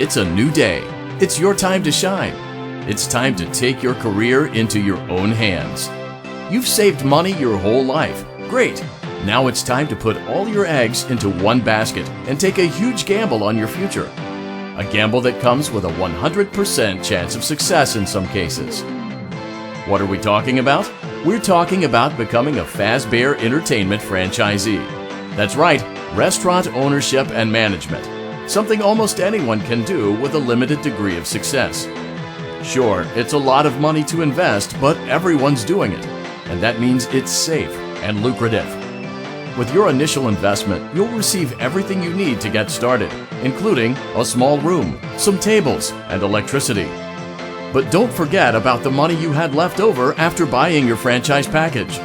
It's a new day. It's your time to shine. It's time to take your career into your own hands. You've saved money your whole life. Great. Now it's time to put all your eggs into one basket and take a huge gamble on your future. A gamble that comes with a 100% chance of success in some cases. What are we talking about? We're talking about becoming a Fazbear Entertainment franchisee. That's right, restaurant ownership and management. Something almost anyone can do with a limited degree of success. Sure, it's a lot of money to invest, but everyone's doing it, and that means it's safe and lucrative. With your initial investment, you'll receive everything you need to get started, including a small room, some tables, and electricity. But don't forget about the money you had left over after buying your franchise package.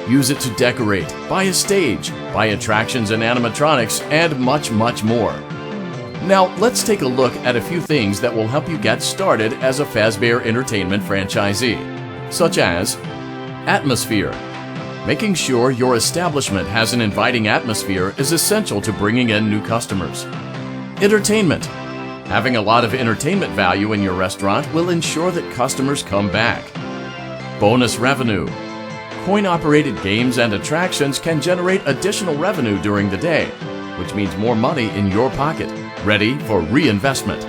Use it to decorate, buy a stage, buy attractions and animatronics, and much, much more. Now, let's take a look at a few things that will help you get started as a Fazbear Entertainment franchisee, such as atmosphere. Making sure your establishment has an inviting atmosphere is essential to bringing in new customers. Entertainment. Having a lot of entertainment value in your restaurant will ensure that customers come back. Bonus revenue. Coin-operated games and attractions can generate additional revenue during the day, which means more money in your pocket, ready for reinvestment.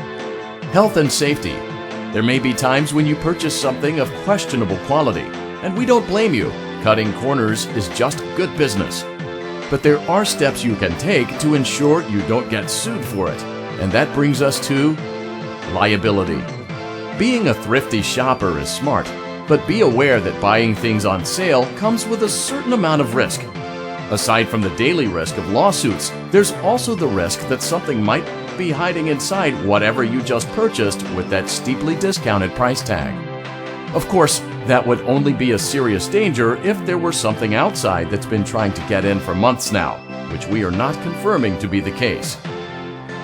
Health and safety. There may be times when you purchase something of questionable quality, and we don't blame you. Cutting corners is just good business. But there are steps you can take to ensure you don't get sued for it, and that brings us to liability. Being a thrifty shopper is smart, but be aware that buying things on sale comes with a certain amount of risk. Aside from the daily risk of lawsuits, there's also the risk that something might be hiding inside whatever you just purchased with that steeply discounted price tag. Of course, that would only be a serious danger if there were something outside that's been trying to get in for months now, which we are not confirming to be the case.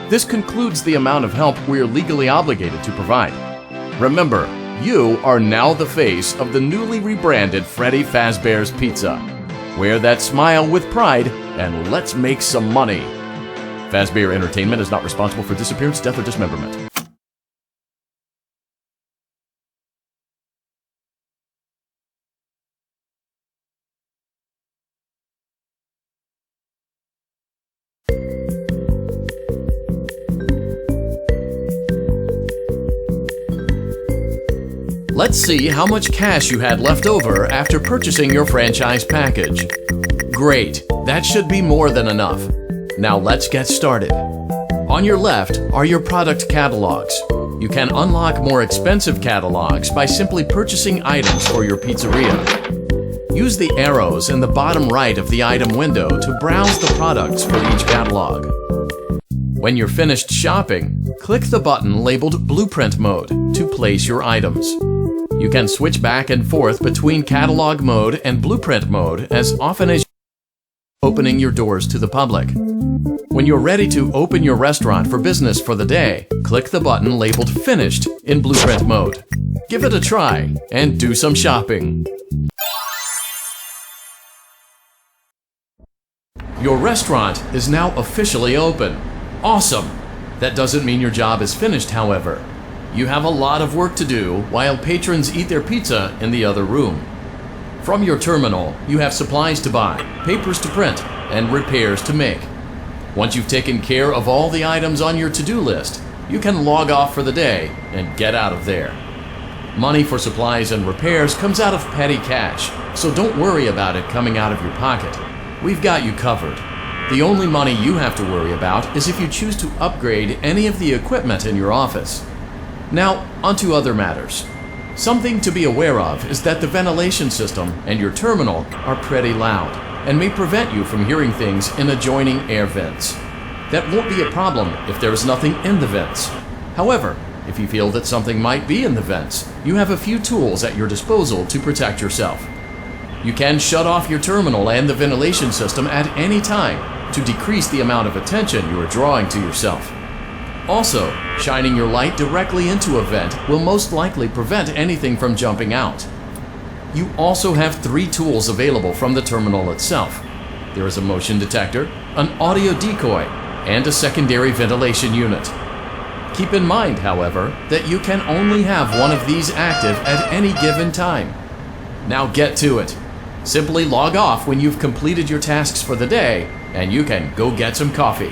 This concludes the amount of help we are legally obligated to provide. Remember, you are now the face of the newly rebranded Freddy Fazbear's Pizza. Wear that smile with pride, and let's make some money. Fazbear Entertainment is not responsible for disappearance, death, or dismemberment. Let's see how much cash you had left over after purchasing your franchise package. Great, that should be more than enough. Now let's get started. On your left are your product catalogs. You can unlock more expensive catalogs by simply purchasing items for your pizzeria. Use the arrows in the bottom right of the item window to browse the products for each catalog. When you're finished shopping, click the button labeled Blueprint Mode to place your items. You can switch back and forth between Catalog Mode and Blueprint Mode as often as you're opening your doors to the public. When you're ready to open your restaurant for business for the day, click the button labeled Finished in Blueprint Mode. Give it a try and do some shopping. Your restaurant is now officially open. Awesome! That doesn't mean your job is finished, however. You have a lot of work to do while patrons eat their pizza in the other room. From your terminal, you have supplies to buy, papers to print, and repairs to make. Once you've taken care of all the items on your to-do list, you can log off for the day and get out of there. Money for supplies and repairs comes out of petty cash, so don't worry about it coming out of your pocket. We've got you covered. The only money you have to worry about is if you choose to upgrade any of the equipment in your office. Now, onto other matters. Something to be aware of is that the ventilation system and your terminal are pretty loud and may prevent you from hearing things in adjoining air vents. That won't be a problem if there is nothing in the vents. However, if you feel that something might be in the vents, you have a few tools at your disposal to protect yourself. You can shut off your terminal and the ventilation system at any time to decrease the amount of attention you are drawing to yourself. Also, shining your light directly into a vent will most likely prevent anything from jumping out. You also have 3 tools available from the terminal itself. There is a motion detector, an audio decoy, and a secondary ventilation unit. Keep in mind, however, that you can only have one of these active at any given time. Now get to it. Simply log off when you've completed your tasks for the day, and you can go get some coffee.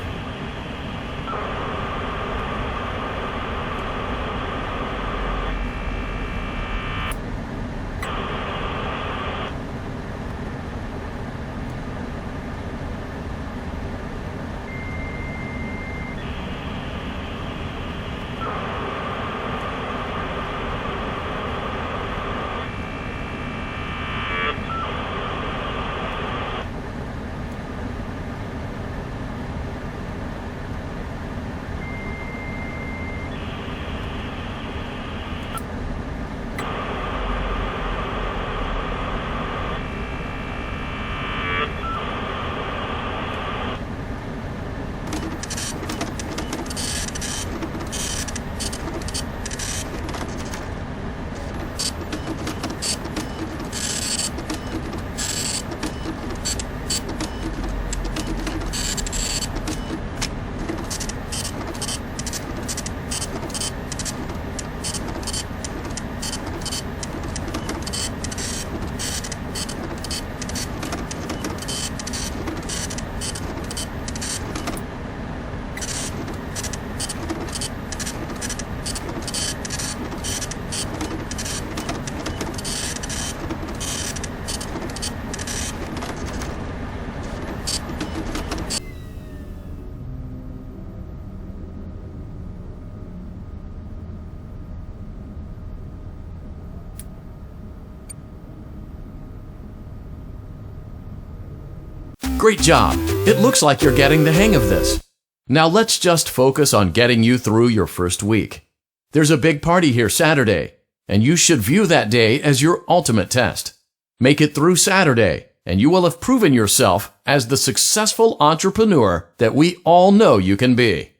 Great job! It looks like you're getting the hang of this. Now let's just focus on getting you through your first week. There's a big party here Saturday, and you should view that day as your ultimate test. Make it through Saturday, and you will have proven yourself as the successful entrepreneur that we all know you can be.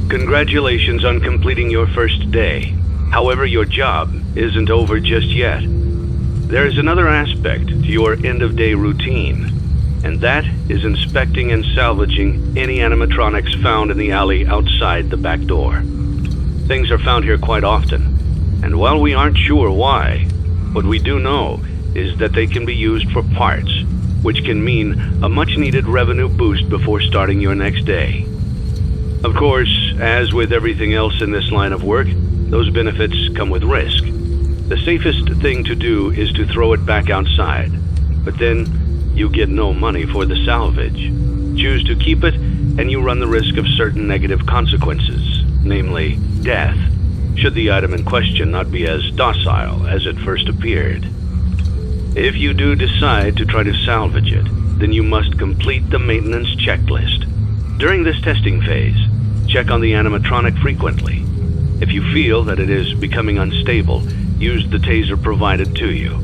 Congratulations on completing your first day. However, your job isn't over just yet. There is another aspect to your end-of-day routine, and that is inspecting and salvaging any animatronics found in the alley outside the back door. Things are found here quite often, and while we aren't sure why, what we do know is that they can be used for parts, which can mean a much-needed revenue boost before starting your next day. Of course, as with everything else in this line of work, those benefits come with risk. The safest thing to do is to throw it back outside, but then you get no money for the salvage. Choose to keep it, and you run the risk of certain negative consequences, namely death, should the item in question not be as docile as it first appeared. If you do decide to try to salvage it, then you must complete the maintenance checklist. During this testing phase, check on the animatronic frequently. If you feel that it is becoming unstable, use the taser provided to you.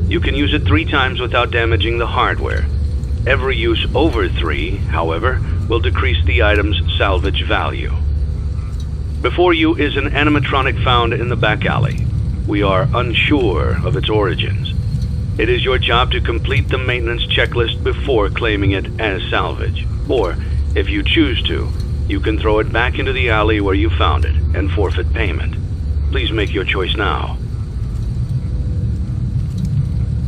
You can use it 3 times without damaging the hardware. Every use over 3, however, will decrease the item's salvage value. Before you is an animatronic found in the back alley. We are unsure of its origins. It is your job to complete the maintenance checklist before claiming it as salvage. Or, if you choose to, you can throw it back into the alley where you found it and forfeit payment. Please make your choice now.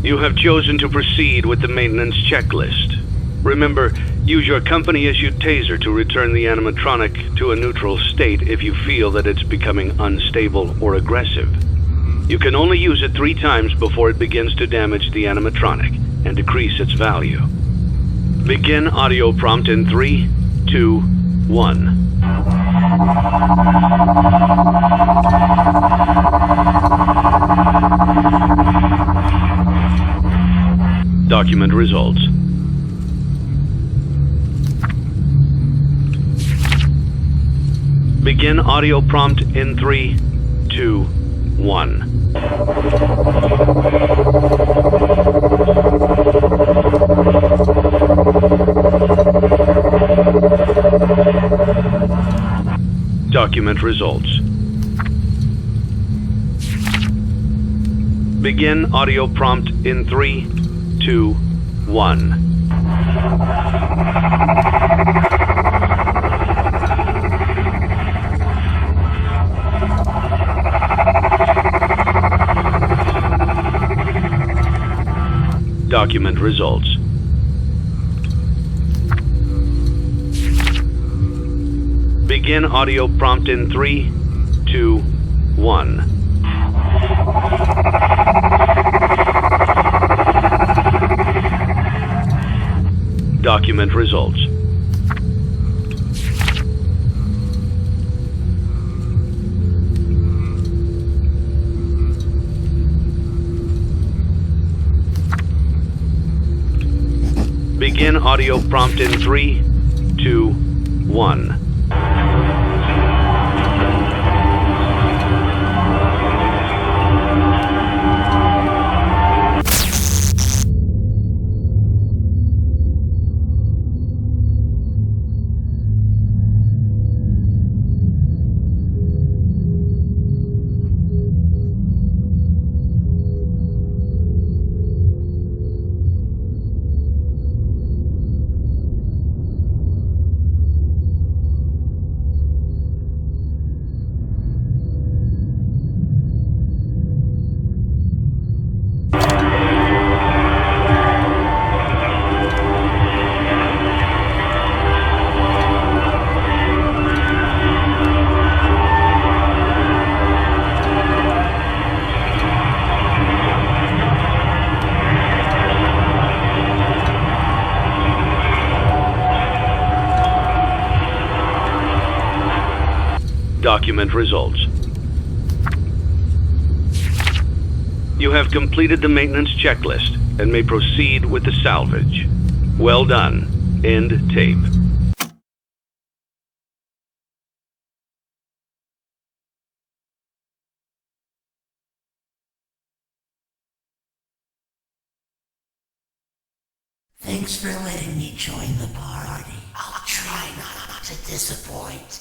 You have chosen to proceed with the maintenance checklist. Remember, use your company-issued taser to return the animatronic to a neutral state if you feel that it's becoming unstable or aggressive. You can only use it 3 times before it begins to damage the animatronic, and decrease its value. Begin audio prompt in 3, 2, 1. Document results. Begin audio prompt in 3, 2, 1. Document results. Begin audio prompt in 3, 2, 1. Document results. Begin audio prompt in 3, 2, 1. Document results. Begin audio prompt in 3, 2, 1. Document results. You have completed the maintenance checklist and may proceed with the salvage. Well done. End tape. Thanks for letting me join the party. I'll try not to disappoint.